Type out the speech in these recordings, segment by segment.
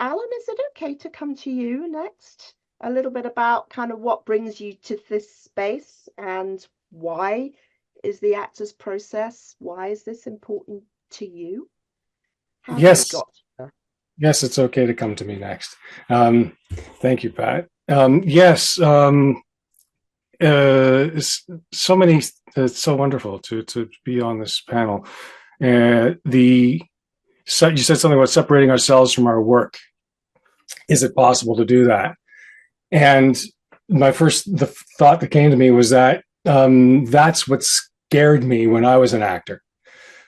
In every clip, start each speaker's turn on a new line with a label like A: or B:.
A: Alan, is it okay to come to you next? A little bit about kind of what brings you to this space and why is the actors process? Why is this important to you? How did we
B: Yes,
A: got here?
B: yes, it's okay to come to me next. Um, Thank you, Pat. Yes, so many. It's so wonderful to be on this panel. The so you said something about separating ourselves from our work. Is it possible to do that? And the thought that came to me was that that's what scared me when I was an actor.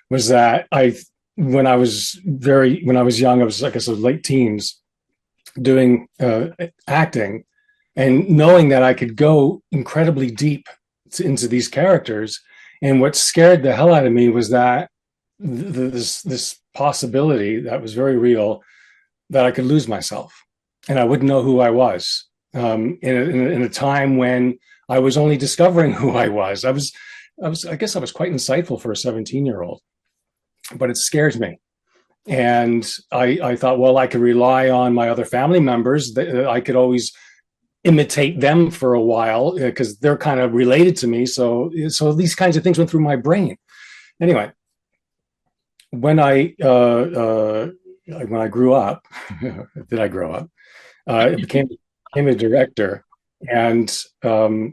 B: Was that I when I was young, I was like I said, late teens, doing acting and knowing that I could go incredibly deep into these characters. And what scared the hell out of me was that this possibility that was very real that I could lose myself and I wouldn't know who I was in a time when I was only discovering who I was. I guess I was quite insightful for a 17-year-old, but it scares me. And I thought, well, I could rely on my other family members. I could always imitate them for a while because they're kind of related to me. So these kinds of things went through my brain. Anyway, when I grew up, did I grow up? I became a director, and well,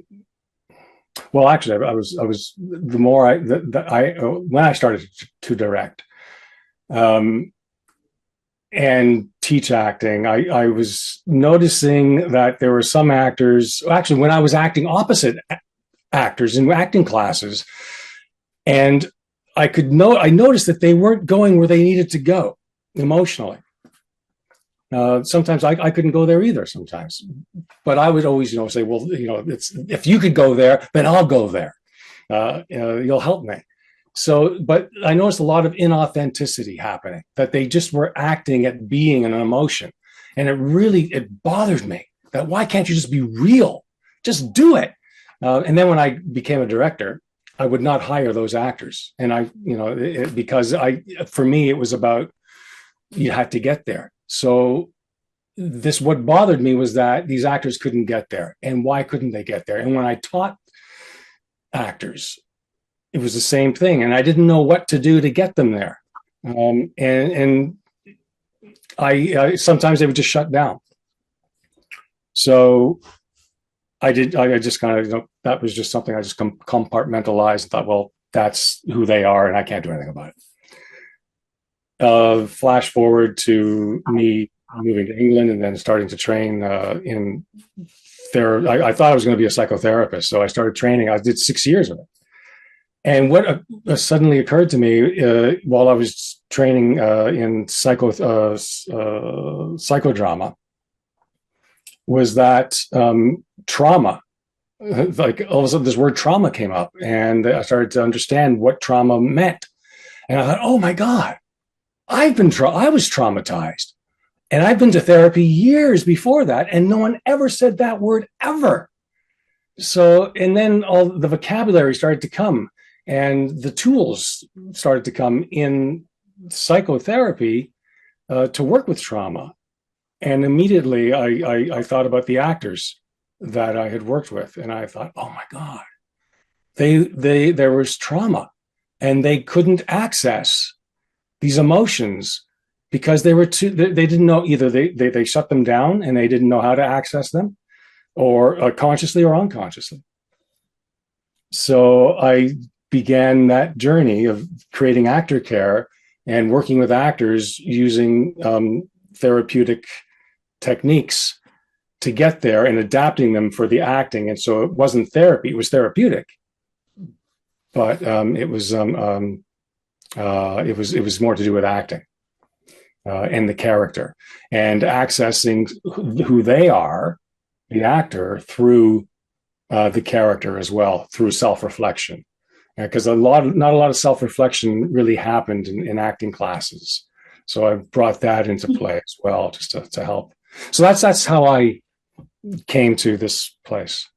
B: actually, I was the more I when I started to direct. Um, and teach acting, I was noticing that there were some actors, actually, when I was acting opposite actors in acting classes, and I noticed that they weren't going where they needed to go emotionally. Sometimes I couldn't go there either sometimes, but I would always, say, well, it's, if you could go there, then I'll go there. You'll help me. So, but I noticed a lot of inauthenticity happening, that they just were acting at being an emotion. And it bothered me that why can't you just be real? Just do it. And then when I became a director, I would not hire those actors. And because for me, it was about, you had to get there. So what bothered me was that these actors couldn't get there. And why couldn't they get there? And when I taught actors, it was the same thing, and I didn't know what to do to get them there. And I sometimes they would just shut down. So I just kind of, that was just something I just compartmentalized and thought, well, that's who they are, and I can't do anything about it. Flash forward to me moving to England and then starting to train in therapy. I thought I was going to be a psychotherapist, so I started training. I did 6 years of it. And what suddenly occurred to me while I was training in psychodrama was that trauma, like all of a sudden this word trauma came up, and I started to understand what trauma meant. And I thought, oh my God, I was traumatized. And I've been to therapy years before that, and no one ever said that word ever. So, and then all the vocabulary started to come. And the tools started to come in psychotherapy to work with trauma. And immediately I thought about the actors that I had worked with. And I thought, oh my God, there was trauma and they couldn't access these emotions because they didn't know, either they shut them down and they didn't know how to access them, or consciously or unconsciously. So I began that journey of creating actor care and working with actors using therapeutic techniques to get there and adapting them for the acting. And so it wasn't therapy; it was therapeutic, but it was more to do with acting and the character and accessing who they are, the actor, through the character as well, through self-reflection. Because not a lot of self-reflection really happened in acting classes. So I brought that into play as well, just to help. So that's how I came to this place.